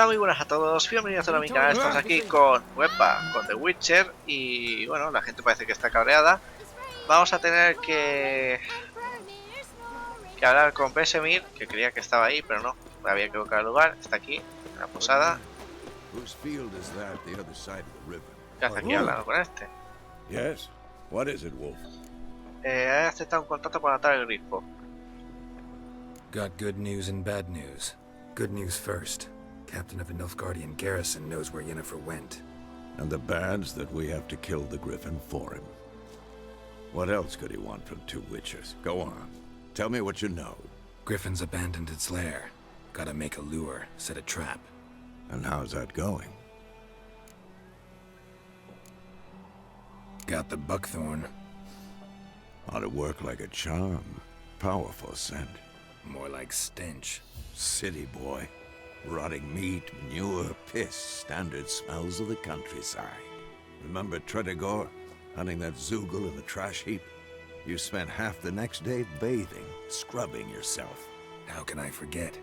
muy buenas a todos, bienvenidos a mi canal. Estamos aquí con con The Witcher y bueno, la gente parece que está cabreada. Vamos a tener que hablar con Besemir, que creía que estaba ahí, pero no, me había equivocado el lugar. Está aquí, en la posada. ¿Qué hace aquí hablando con este? Yes. What is it, Wolf? He aceptado un contrato para matar al Grifo. Got good news and bad news. Good news first. Captain of a Nilfgaardian garrison knows where Yennefer went. And the bad's that we have to kill the Griffin for him. What else could he want from two witches? Go on. Tell me what you know. Griffin's abandoned its lair. Gotta make a lure, set a trap. And how's that going? Got the buckthorn. Ought to work like a charm. Powerful scent. More like stench. City boy. Rotting meat, manure, piss, standard smells of the countryside. Remember Tredegor, hunting that Zoogle in the trash heap? You spent half the next day bathing, scrubbing yourself. How can I forget?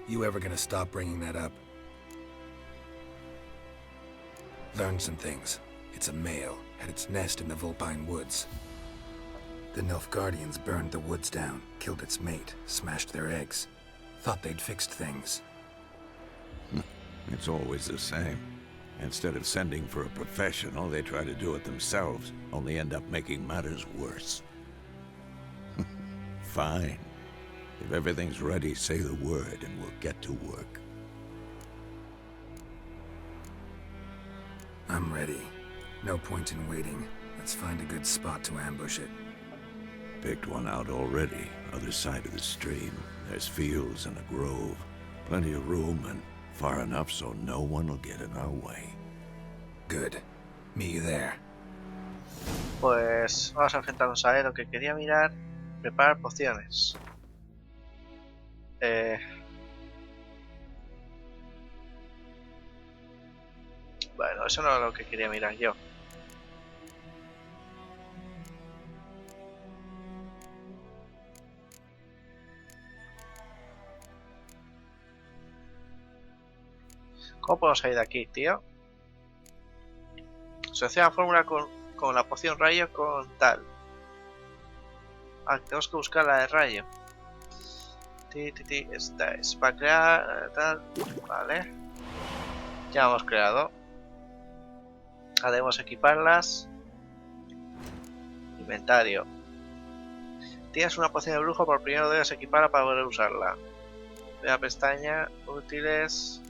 You ever gonna stop bringing that up? Learned some things. It's a male, had its nest in the Vulpine Woods. The Nilfgaardians burned the woods down, killed its mate, smashed their eggs. Thought they'd fixed things. It's always the same. Instead of sending for a professional, they try to do it themselves, only end up making matters worse. Fine. If everything's ready, say the word and we'll get to work. I'm ready. No point in waiting. Let's find a good spot to ambush it. Picked one out already, other side of the stream. There's fields and a grove. Plenty of room and far enough so no one will get in our way. Good. Meet you there. Pues vamos a enfrentarnos a él. Lo que quería mirar, preparar pociones. Bueno, eso no es lo que quería mirar yo. ¿Cómo podemos salir de aquí, tío? Selecciona la fórmula con la poción rayo con tal. Ah, tenemos que buscar la de rayo. Esta es para crear tal. Vale. Ya hemos creado. Ahora debemos equiparlas. Inventario. Tienes una poción de brujo, por primero debes equiparla para poder usarla. Ve a pestaña, útiles.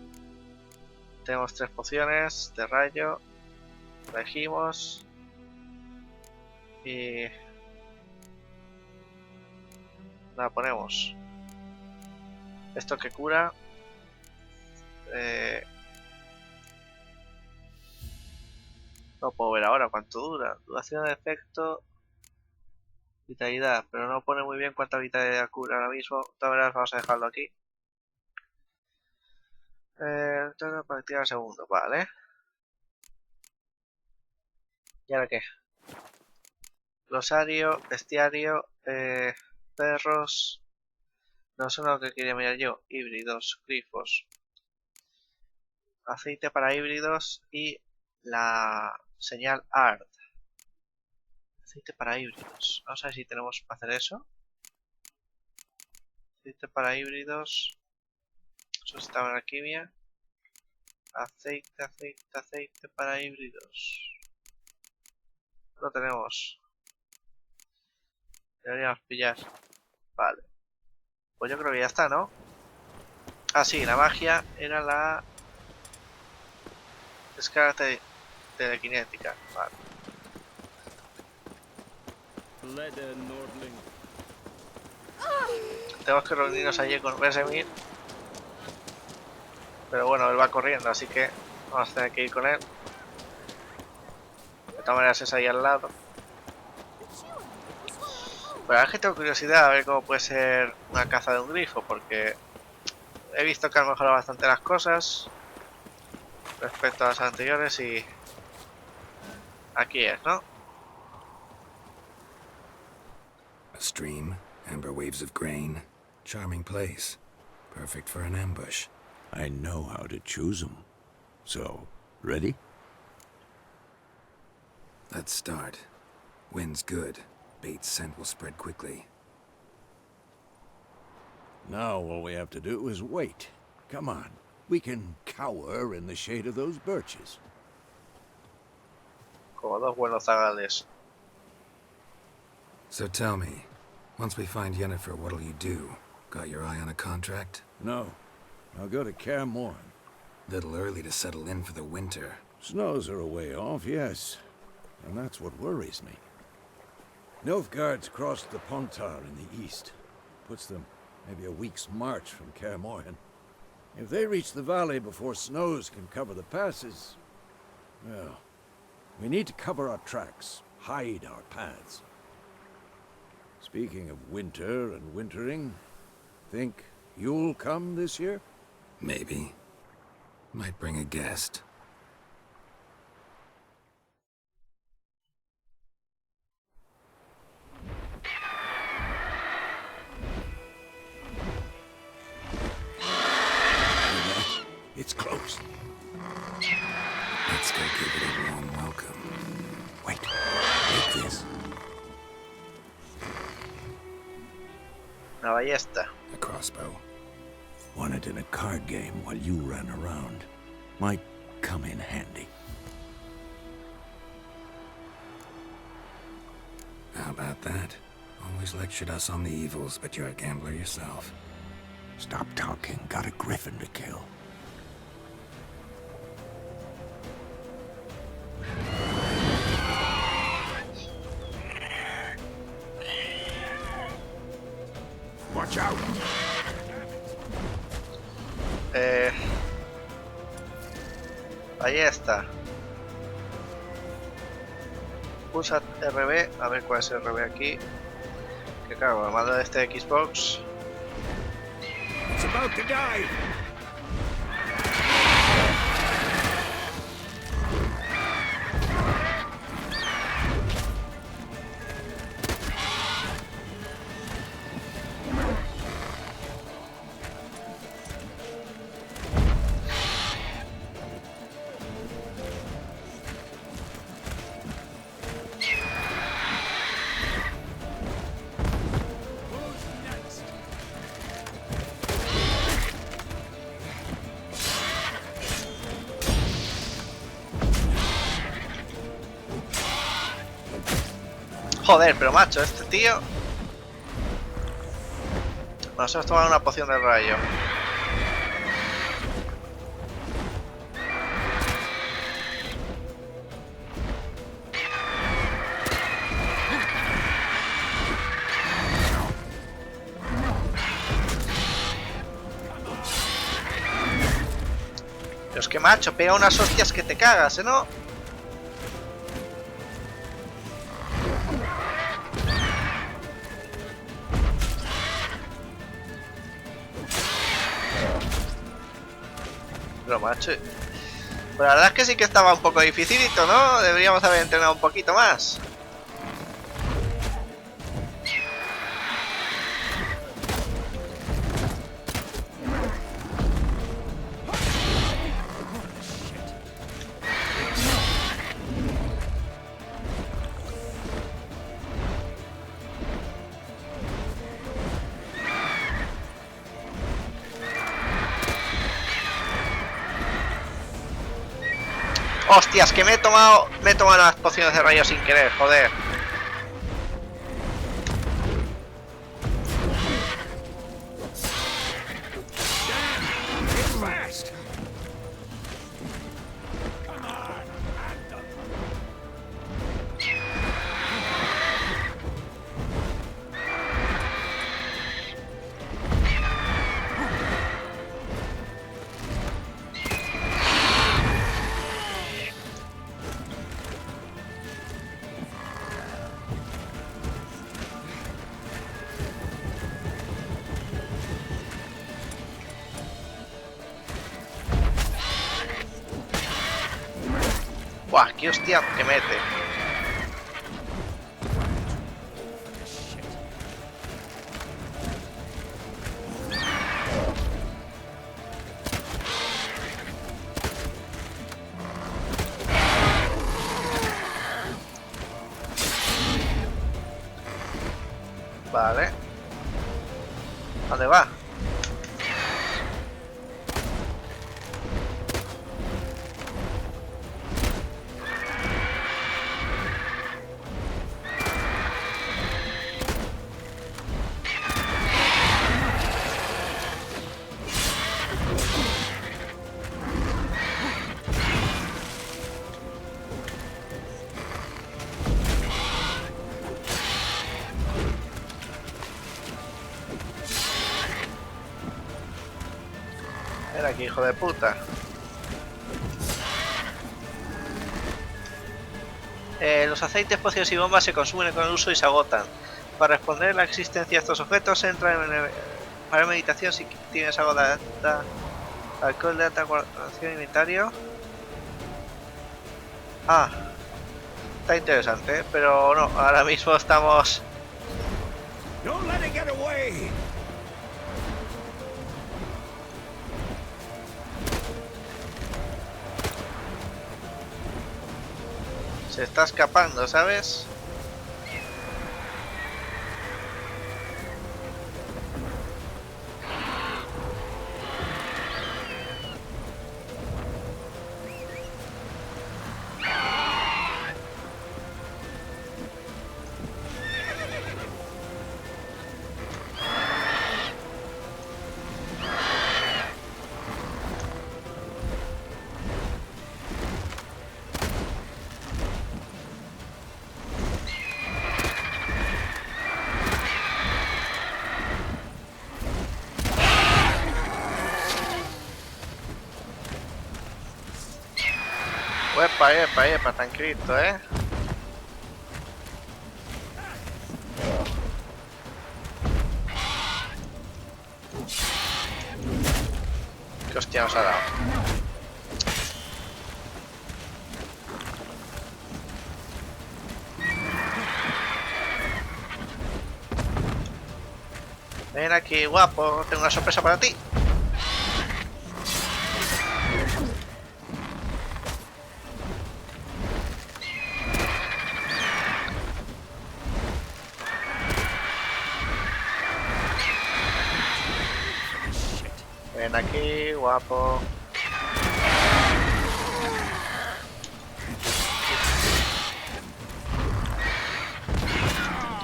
Tenemos 3 pociones de rayo. Elegimos. Y la ponemos. Esto que cura. No puedo ver ahora cuánto dura. Duración de efecto. Vitalidad. Pero no pone muy bien cuánta vitalidad cura ahora mismo. De todas maneras vamos a dejarlo aquí. Tengo que activar el segundo. Vale. ¿Y ahora qué? Glosario, bestiario, perros. No sé lo que quería mirar yo. Híbridos, grifos. Aceite para híbridos y la señal art. Aceite para híbridos. Vamos a ver si tenemos para hacer eso. Aceite para híbridos. Eso estaba en alquimia. Aceite para híbridos. Lo tenemos. Deberíamos pillar. Vale. Pues yo creo que ya está, ¿no? Ah, sí, la magia era la descarga telequinética. Vale. Tenemos que reunirnos allí con Besemir. Pero bueno, él va corriendo, así que vamos a tener que ir con él. De todas maneras es ahí al lado. Pero es que tengo curiosidad a ver cómo puede ser una caza de un grifo, porque he visto que han mejorado bastante las cosas respecto a las anteriores y aquí es, ¿no? A stream, amber waves of grain. Charming place. Perfect for an ambush. I know how to choose them. So, ready? Let's start. Wind's good. Bait's scent will spread quickly. Now all we have to do is wait. Come on. We can cower in the shade of those birches. Como dos buenos zagales. So tell me, once we find Yennefer, what'll you do? Got your eye on a contract? No. I'll go to Kaer Morhen. Little early to settle in for the winter. Snows are a way off, yes. And that's what worries me. Nilfgaard's crossed the Pontar in the east. Puts them maybe a week's march from Kaer Morhen. If they reach the valley before snows can cover the passes, well, we need to cover our tracks, hide our paths. Speaking of winter and wintering, think you'll come this year? Maybe. Might bring a guest. It's close. Let's go give it a warm welcome. Wait, take this. Una ballesta. A crossbow. Won it in a card game while you ran around. Might come in handy. How about that? Always lectured us on the evils, but you're a gambler yourself. Stop talking. Got a griffin to kill. Watch out! Ballesta. Pulsa RB, a ver cuál es el RB aquí. Que claro, el mando de este Xbox. It's about to dive. Joder, pero macho, este tío... Nos hemos tomado una poción del rayo. Pero es que macho, pega unas hostias que te cagas, ¿no? Pero macho, pues la verdad es que sí que estaba un poco dificilito, ¿no? Deberíamos haber entrenado un poquito más. Hostias, que me he tomado las pociones de rayo sin querer, joder. Buah, qué hostia que mete. Vale. ¿Dónde va? Ven aquí, hijo de puta. Los aceites, pociones y bombas se consumen con el uso y se agotan. Para responder a la existencia de estos objetos, entra en para meditación si tienes algo de alcohol de alta guardación inventario. Ah, está interesante, pero no, ahora mismo estamos... Don't let it get away! Se está escapando, ¿sabes? Epa, tranquilito, ¿eh? ¿Qué hostia nos ha dado? Ven aquí, guapo, tengo una sorpresa para ti. Ven aquí, guapo.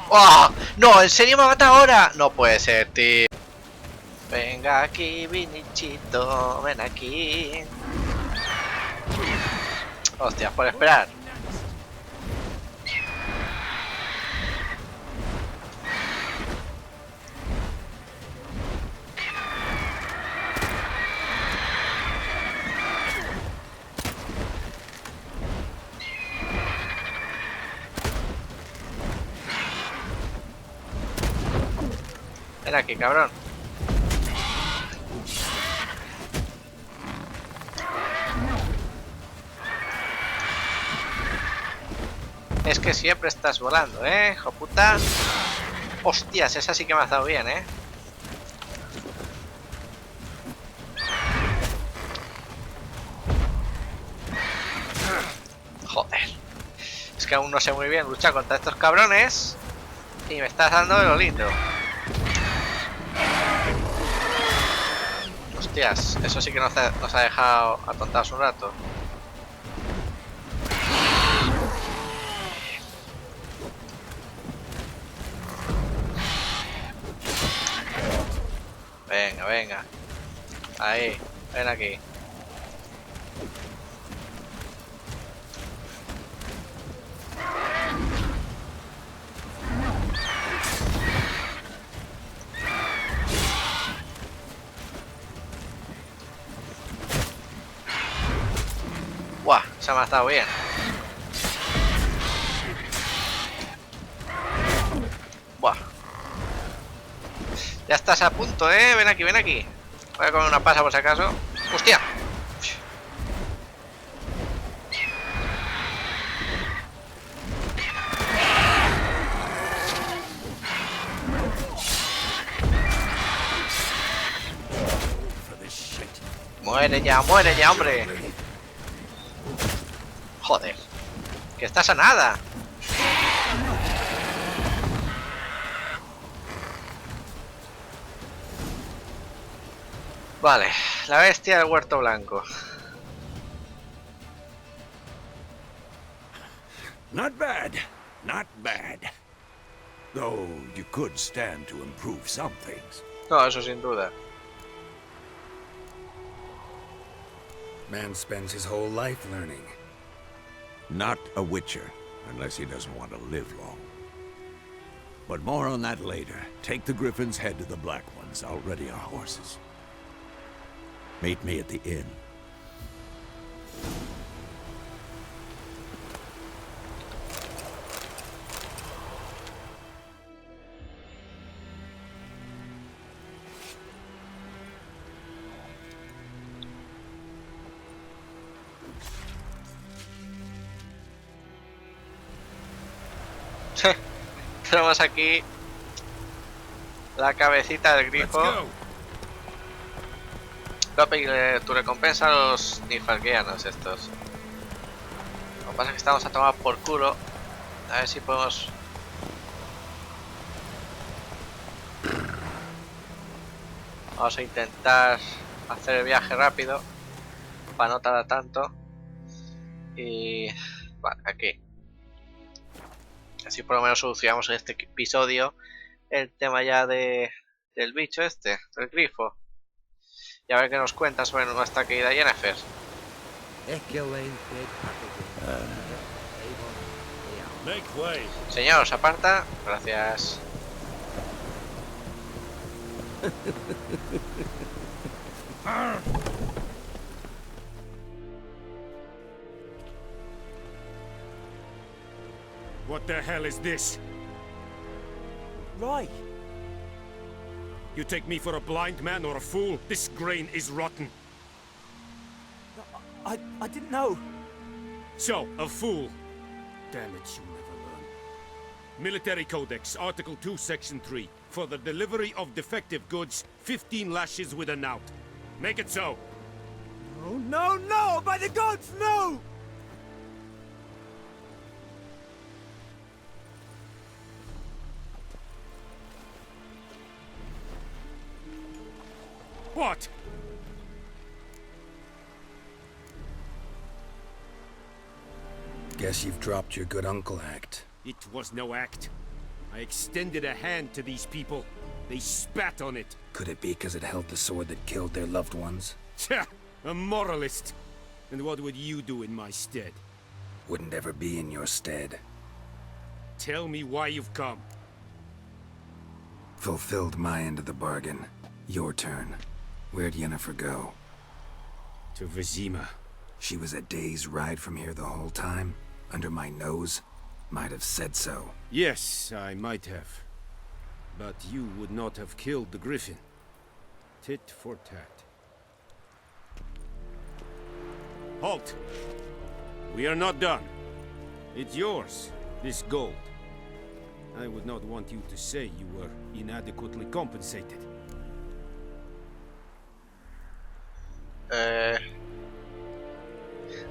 ¡Oh! ¡No! ¿En serio me mata ahora? No puede ser, tío. Venga aquí, Vinichito. Ven aquí. Hostias, por esperar. Ven aquí, cabrón. Es que siempre estás volando, hijo puta. Hostias, esa sí que me ha dado bien, Joder. Es que aún no sé muy bien luchar contra estos cabrones. Y me estás dando de lo lindo. Hostias, eso sí que nos ha dejado atontados un rato. Venga, venga. Ahí, ven aquí. Buah, se me ha estado bien. Buah. Ya estás a punto, ven aquí, ven aquí. Voy a comer una pasa por si acaso. ¡Hostia! Muere ya, hombre. Joder. Que estás a nada. Vale, la bestia del huerto blanco. Not bad. Not bad. Though you could stand to improve some things. No, eso sin duda. Man spends his whole life learning. Not a witcher, unless he doesn't want to live long. But more on that later. Take the Griffin's head to the Black Ones. I'll ready our horses. Meet me at the inn. Tenemos aquí la cabecita del grifo. Va a pedirle tu recompensa a los nifalguianos estos. Lo que pasa es que estamos a tomar por culo. A ver si podemos... Vamos a intentar hacer el viaje rápido para no tardar tanto. Y... Vale, aquí. Así por lo menos solucionamos en este episodio el tema ya del bicho este, del grifo. Y a ver qué nos cuenta sobre nuestra querida Jennifer. Señor, ¿se aparta? Gracias. What the hell is this? Right. You take me for a blind man or a fool? This grain is rotten. I didn't know. So, a fool. Damn it, you never learn. Military Codex, Article 2, Section 3. For the delivery of defective goods, 15 lashes with a knout. Make it so. Oh, no, no! By the gods, no! What? Guess you've dropped your good uncle act. It was no act. I extended a hand to these people. They spat on it. Could it be because it held the sword that killed their loved ones? Tja, a moralist. And what would you do in my stead? Wouldn't ever be in your stead. Tell me why you've come. Fulfilled my end of the bargain. Your turn. Where'd Yennefer go? To Vizima. She was a day's ride from here the whole time? Under my nose? Might have said so. Yes, I might have. But you would not have killed the Griffin. Tit for tat. Halt! We are not done. It's yours, this gold. I would not want you to say you were inadequately compensated.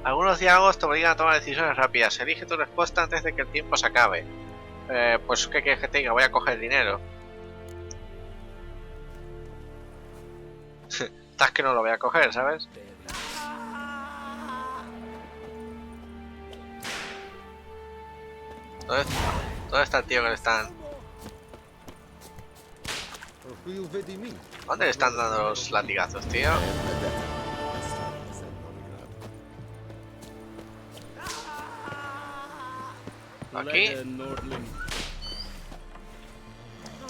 Algunos diálogos te obligan a tomar decisiones rápidas. Elige tu respuesta antes de que el tiempo se acabe. Pues, ¿qué quieres que te diga? Voy a coger dinero. Estás que no lo voy a coger, ¿sabes? ¿Dónde está el tío que le están...? ¿Dónde le están dando los latigazos, tío? Aquí.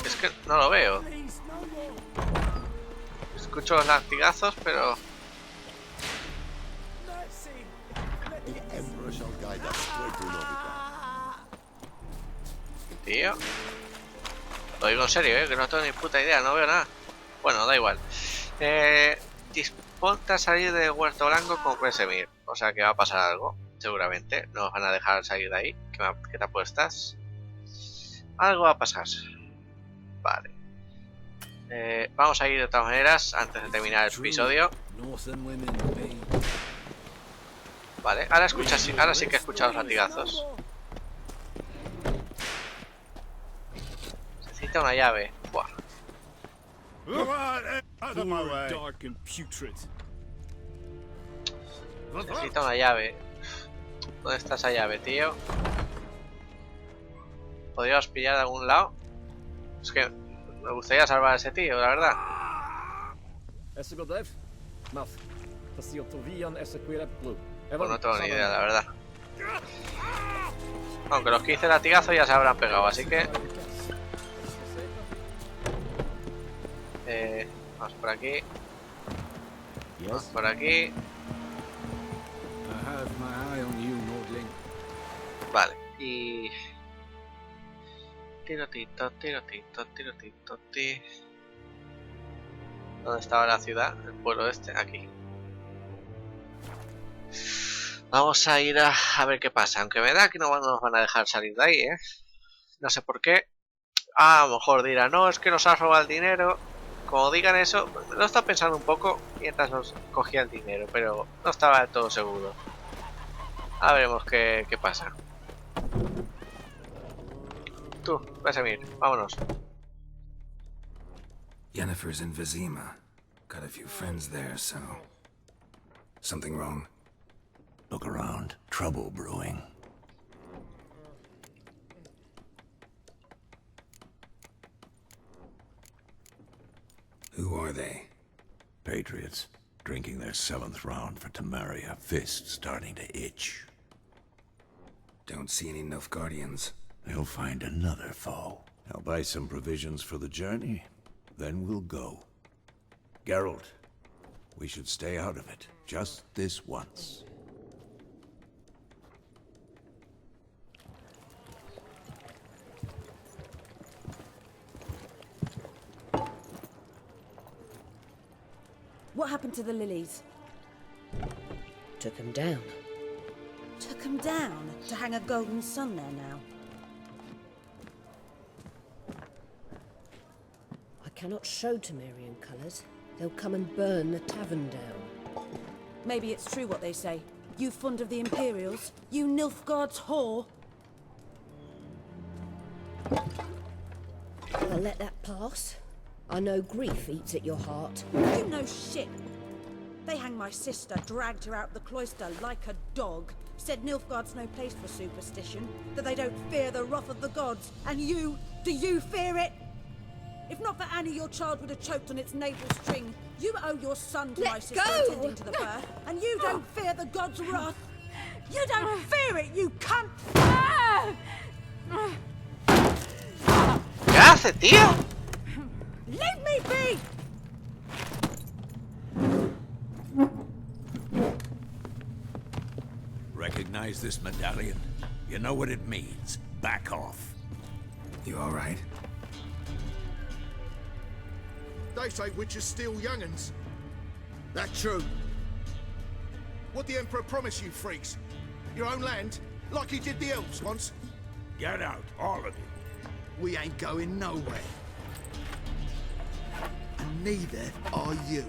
Es que no lo veo. Escucho los latigazos, pero... Tío. Lo digo en serio, que no tengo ni puta idea, no veo nada. Bueno, da igual. Disponte a salir del huerto blanco con Presemir. O sea que va a pasar algo, seguramente. No nos van a dejar salir de ahí. ¿Qué te apuestas? Algo va a pasar. Vale. Vamos a ir de todas maneras antes de terminar el episodio. Vale, ahora sí que he escuchado los latigazos. Necesita una llave. Buah. poor, dark and putrid. Necesito una llave. ¿Dónde está esa llave, tío? ¿Podríamos pillar de algún lado? Es que me gustaría salvar a ese tío, la verdad. Pues no tengo ni idea, la verdad. Aunque los 15 latigazos ya se habrán pegado, así que... vamos por aquí. Vamos por aquí. Vale, y... Tirotito, tirotito, tirotito, ti. ¿Dónde estaba la ciudad? El pueblo este, aquí. Vamos a ir a ver qué pasa. Aunque me da que no nos van a dejar salir de ahí, ¿eh? No sé por qué. A lo mejor dirán, no, es que nos has robado el dinero. Como digan eso, lo estaba pensando un poco mientras nos cogía el dinero, pero no estaba del todo seguro. A veremos qué pasa. Tú, vas a venir, vámonos. Yennefer's in Vizima. Got a few friends there, so... Something wrong? Look around. Trouble brewing. Who are they? Patriots. Drinking their 7th round for Temeria. Fists starting to itch. Don't see any Nilfgaardians. They'll find another foe. I'll buy some provisions for the journey. Then we'll go. Geralt, we should stay out of it. Just this once. What happened to the lilies? Took him down. Took them down to hang a golden sun there now. I cannot show Temerian colours. They'll come and burn the tavern down. Maybe it's true what they say. You fond of the Imperials? You Nilfgaard's whore? I'll let that pass. I know grief eats at your heart. You know shit. They hanged my sister, dragged her out the cloister like a dog. Said Nilfgaard's no place for superstition, that they don't fear the wrath of the gods. And you, do you fear it? If not for Annie, your child would have choked on its navel string. You owe your son to my sister attending to the birth, and you don't fear the gods' wrath. You don't fear it, you cunt! ¿Qué hace, tío? Leave me be! Recognize this medallion? You know what it means. Back off. You all right? They say witches steal young'uns. That true. What the Emperor promised you freaks? Your own land? Like he did the elves once? Get out, all of you. We ain't going nowhere. And neither are you.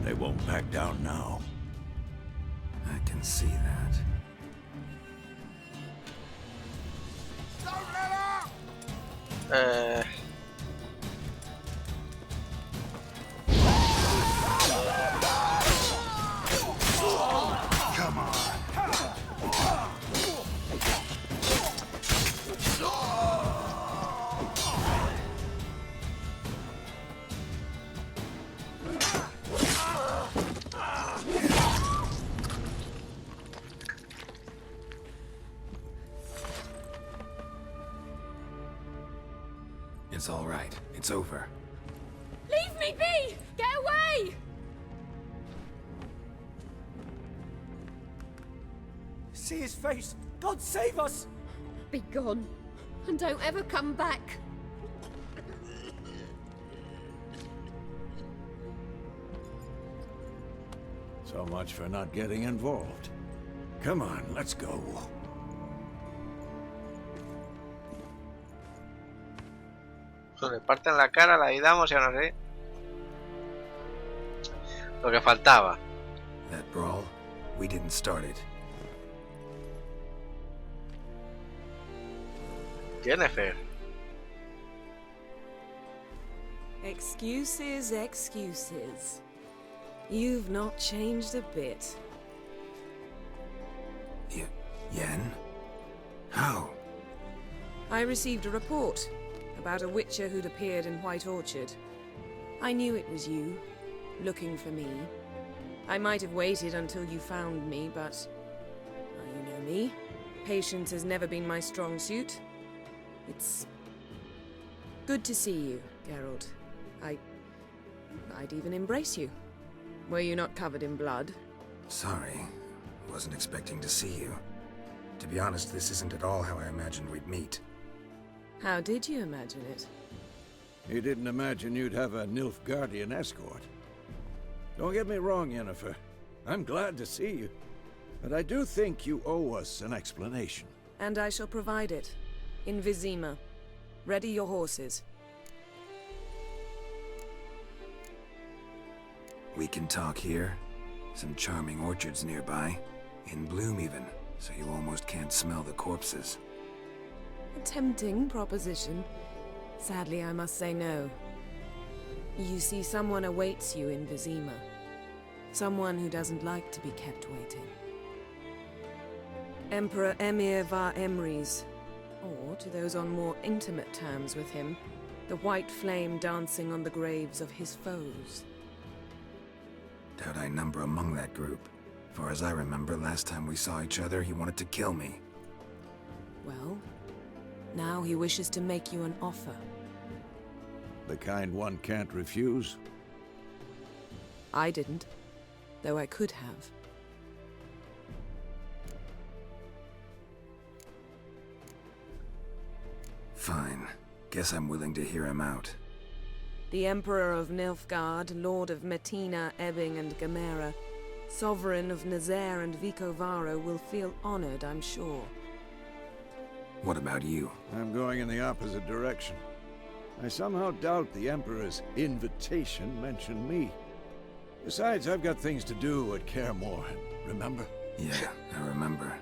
They won't back down now. I can see that. Don't let up! Come on. It's all right. It's over. Leave me be! Get away! See his face! God save us! Be gone, and don't ever come back. So much for not getting involved. Come on, let's go. Le parten la cara, la ayudamos y ahora sí. Lo que faltaba. That brawl, we didn't start it. Yennefer. Excuses, excuses. You've not changed a bit. Yen? How? I received a report about a witcher who'd appeared in White Orchard. I knew it was you, looking for me. I might have waited until you found me, but... well, you know me. Patience has never been my strong suit. It's... good to see you, Geralt. I'd even embrace you. Were you not covered in blood? Sorry. Wasn't expecting to see you. To be honest, this isn't at all how I imagined we'd meet. How did you imagine it? You didn't imagine you'd have a Nilfgaardian escort. Don't get me wrong, Yennefer. I'm glad to see you. But I do think you owe us an explanation. And I shall provide it. In Vizima. Ready your horses. We can talk here. Some charming orchards nearby. In bloom even, so you almost can't smell the corpses. A tempting proposition. Sadly, I must say no. You see, someone awaits you in Vizima. Someone who doesn't like to be kept waiting. Emperor Emir var Emrys, or, to those on more intimate terms with him, the white flame dancing on the graves of his foes. Doubt I number among that group. Far as I remember, last time we saw each other, he wanted to kill me. Well, now he wishes to make you an offer. The kind one can't refuse? I didn't, though I could have. Fine. Guess I'm willing to hear him out. The Emperor of Nilfgaard, Lord of Metina, Ebbing and Gamera, Sovereign of Nazaire and Vicovaro will feel honored, I'm sure. What about you? I'm going in the opposite direction. I somehow doubt the Emperor's invitation mentioned me. Besides, I've got things to do at Claremore, remember? Yeah, I remember.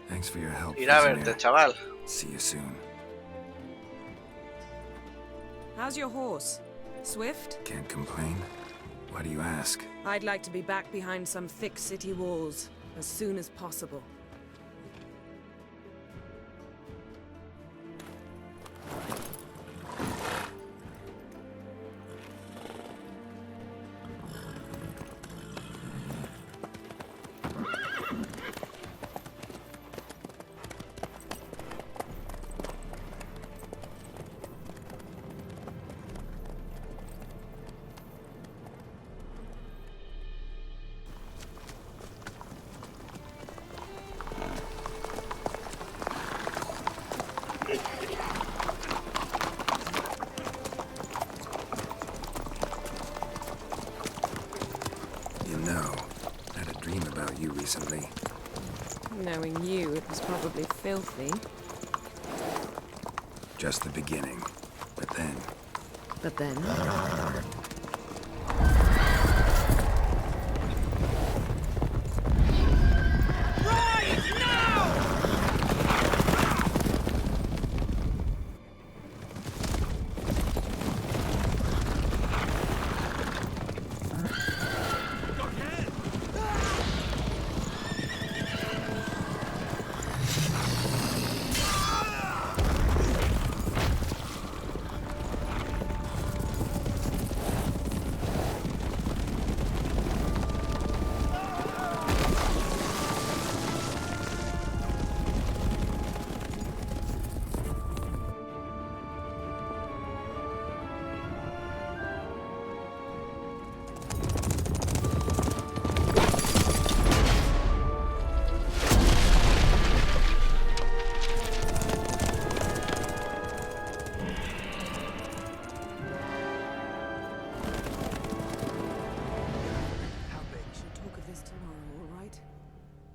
Thanks for your help. Ir a verte, chaval. See you soon. How's your horse? Swift? Can't complain. Why do you ask? I'd like to be back behind some thick city walls as soon as possible. Recently. Knowing you, it was probably filthy. Just the beginning. But then... But then?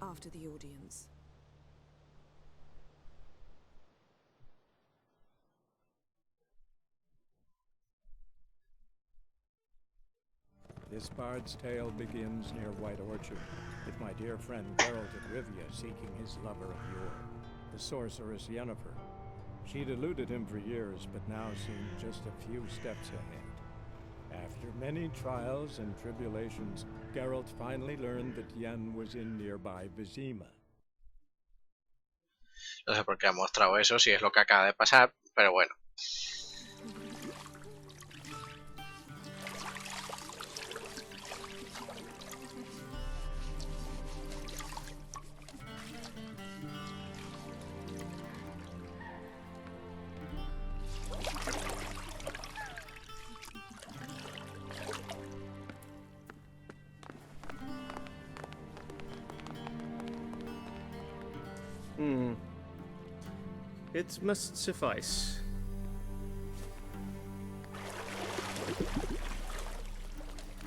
After the audience. This bard's tale begins near White Orchard, with my dear friend Geralt of Rivia seeking his lover of yore, the sorceress Yennefer. She'd eluded him for years, but now seemed just a few steps ahead. After many trials and tribulations, Geralt finally learned that Yen was in nearby Vizima. No sé por qué ha mostrado eso, si es lo que acaba de pasar, pero bueno. It must suffice.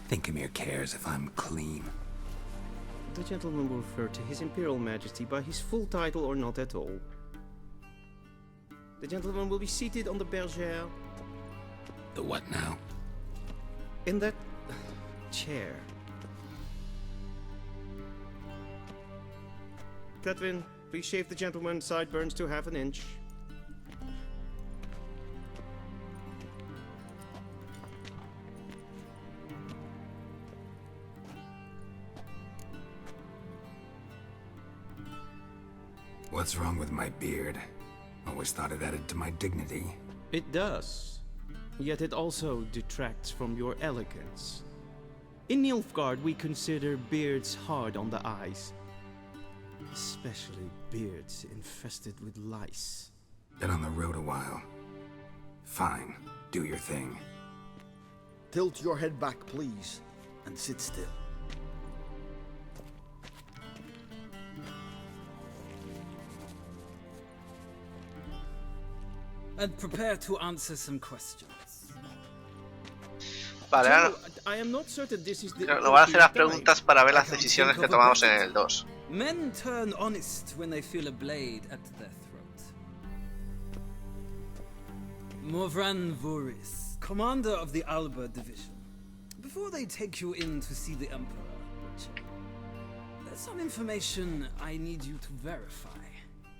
Thinkemere cares if I'm clean. The gentleman will refer to His Imperial Majesty by his full title or not at all. The gentleman will be seated on the bergère. The what now? In that chair. Cletwin, please shave the gentleman's sideburns to ½ an inch. What's wrong with my beard? Always thought it added to my dignity. It does. Yet it also detracts from your elegance. In Nilfgaard, we consider beards hard on the eyes. Especially beards infested with lice. Been on the road a while. Fine, do your thing. Tilt your head back, please, and sit still. And prepare to answer some questions. Vale, ahora nos va a hacer las preguntas para ver las decisiones que tomamos en el 2. Men turn honest when they feel a blade at their throat. Morvran Voris, commander of the Alba Division. Before they take you in to see the Emperor, Witcher, there's some information I need you to verify.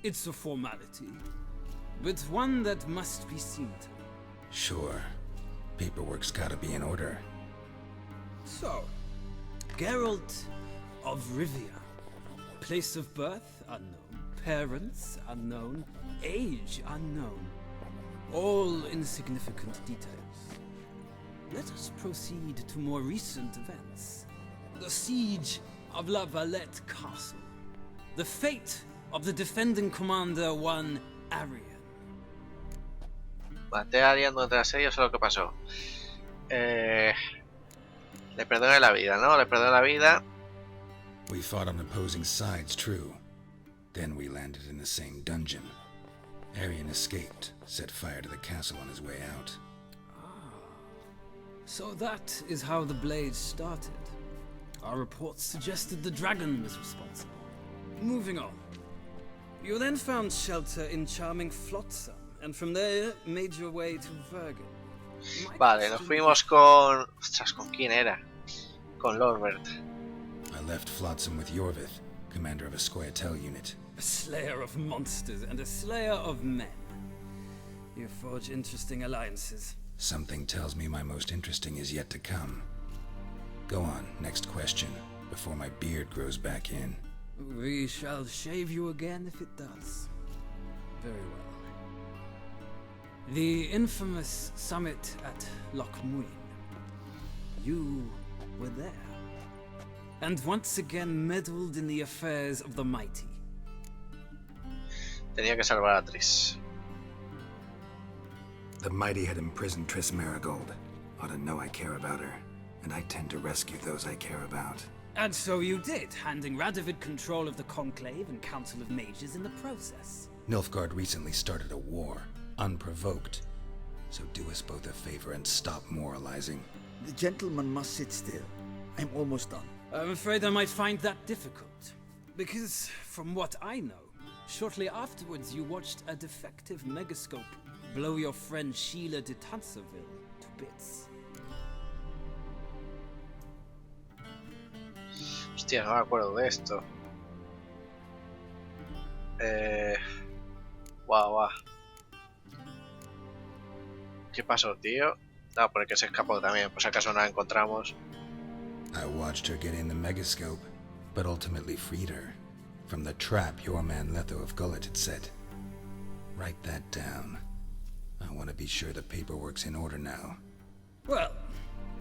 It's a formality, but one that must be seen to. Sure. Paperwork's gotta be in order. So, Geralt of Rivia. Place of birth unknown. Parents unknown. Age unknown. All insignificant details. Let us proceed to more recent events. The siege of La Valette Castle. The fate of the defending commander, one Arian. Maté a Arian durante el asedio, eso es lo que pasó. Le perdoné la vida, ¿no? Le perdoné la vida. We fought on opposing sides, true. Then we landed in the same dungeon. Arian escaped, set fire to the castle on his way out. So that is how the blade started. Our reports suggested the dragon was responsible. Moving on. You then found shelter in charming Flotsam, and from there made your way to Vergen. Vale, nos fuimos con... Ostras, ¿con quién era? Con Lorbert. I left Flotsam with Yorvith, commander of a Scoia'tael unit. A slayer of monsters and a slayer of men. You forge interesting alliances. Something tells me my most interesting is yet to come. Go on, next question, before my beard grows back in. We shall shave you again if it does. Very well. The infamous summit at Loch Muin. You were there. And once again meddled in the affairs of the mighty. Tenía que salvar a Triss. The mighty had imprisoned Triss Marigold. Ought to know I care about her. And I tend to rescue those I care about. And so you did, handing Radovid control of the Conclave and Council of Mages in the process. Nilfgaard recently started a war, unprovoked. So do us both a favor and stop moralizing. The gentleman must sit still. I'm almost done. I'm afraid I might find that difficult. Because, from what I know, shortly afterwards you watched a defective megascope blow your friend Sheila de Tanserville to bits. Hostia, no me acuerdo de esto. Guau. ¿Qué pasó, tío? No, porque se escapó también, por si acaso no la encontramos. I watched her get in the megascope, but ultimately freed her from the trap your man Letho of Gullet had set. Write that down. I want to be sure the paperwork's in order now. Well,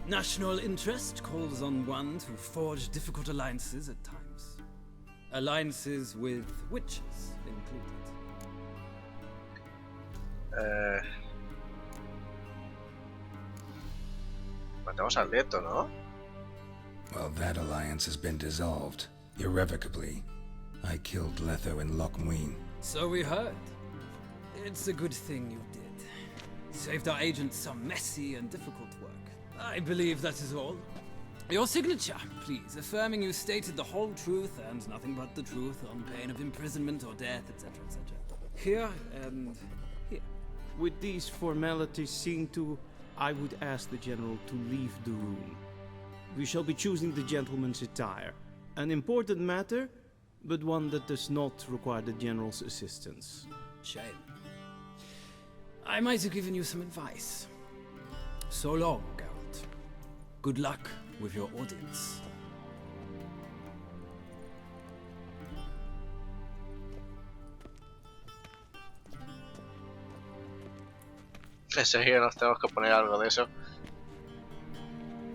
national interest calls on one to forge difficult alliances at times. Alliances with witches included. Matamos al Leto, ¿no? Well, that alliance has been dissolved, irrevocably. I killed Letho and Loch Muin. So we heard. It's a good thing you did. Saved our agents some messy and difficult work. I believe that is all. Your signature, please, affirming you stated the whole truth and nothing but the truth on pain of imprisonment or death, etc., etc. Here and here. With these formalities seen to, I would ask the General to leave the room. We shall be choosing the gentleman's attire. An important matter, but one that does not require the General's assistance. Shame. I might have given you some advice. So long, Geralt. Good luck with your audience. En serio, nos tenemos que poner algo de eso.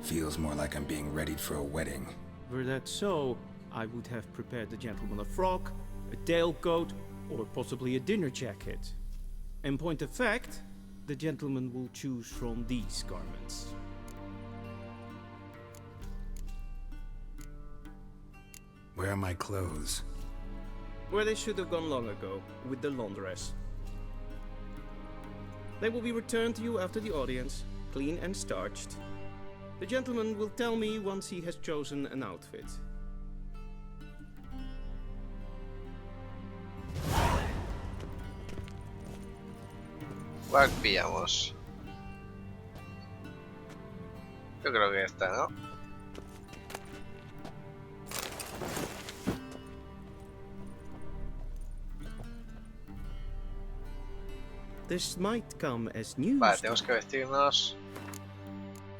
Feels more like I'm being readied for a wedding. Were that so, I would have prepared the gentleman a frock, a tailcoat, or possibly a dinner jacket. In point of fact, the gentleman will choose from these garments. Where are my clothes? Where they should have gone long ago, with the laundress. They will be returned to you after the audience, clean and starched. The gentleman will tell me once he has chosen an outfit. ¿Cuál pillamos? Yo creo que esta, ¿no? This might come as news. Vale, tenemos que vestirnos.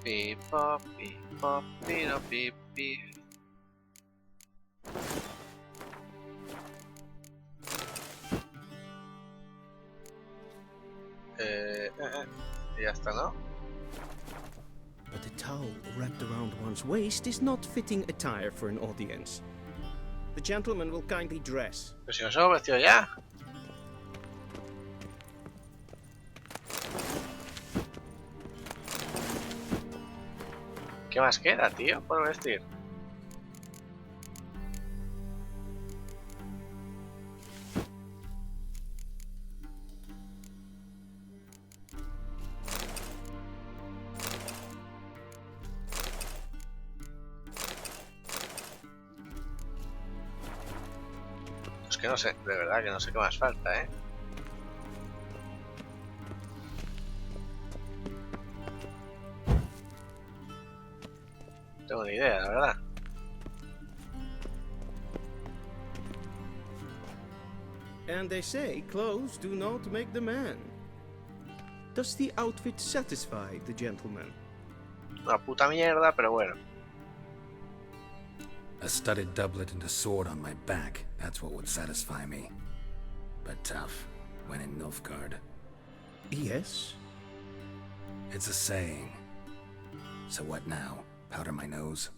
Pi, pop, pino, pi, pi. Y ya está, ¿no? But the towel wrapped around one's waist is not fitting attire for an audience. The gentleman will kindly dress. Pero si nos hemos vestido ya. ¿Qué más queda, tío, por vestir? Es que no sé, de verdad que no sé qué más falta, ¿eh? No tengo ni idea, la verdad. And they say clothes do not make the man. Does the outfit satisfy the gentleman? Una puta mierda, pero bueno. A studded doublet and a sword on my back, that's what would satisfy me. But tough, when in Nilfgaard. Yes? It's a saying. So what now? Powder my nose?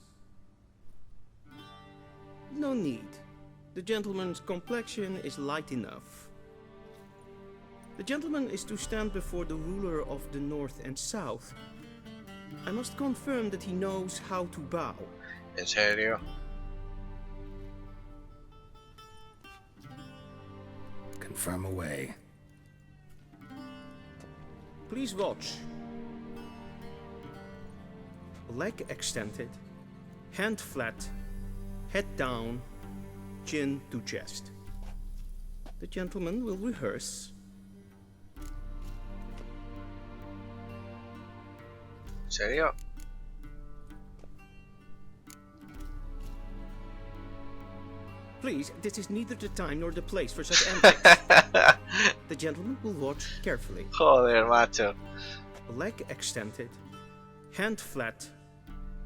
No need. The gentleman's complexion is light enough. The gentleman is to stand before the ruler of the North and South. I must confirm that he knows how to bow. ¿En serio? Confirm away. Please watch. Leg extended, hand flat, head down, chin to chest. The gentleman will rehearse. ¿En serio? Please, this is neither the time nor the place for such antics. The gentleman will watch carefully. Joder, macho. Leg extended, Hand flat,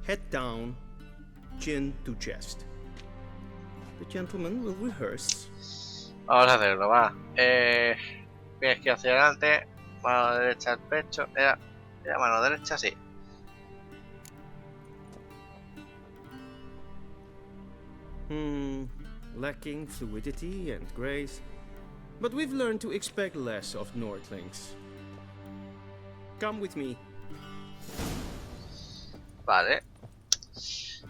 head down, chin to chest. The gentleman will rehearse. Vamos a hacerlo, va. Pies que hacia adelante, mano derecha al pecho. Era mano derecha, sí. Lacking fluidity and grace. But we've learned to expect less of Nordlings. Come with me. Vale.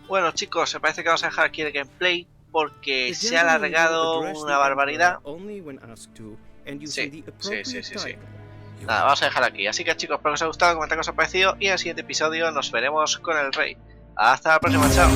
Bueno, chicos, me parece que vamos a dejar aquí el gameplay porque se ha alargado una barbaridad. Sí. Nada, vamos a dejar aquí. Así que, chicos, espero que os haya gustado, comentar que os ha parecido y en el siguiente episodio nos veremos con el rey. Hasta la próxima, chao.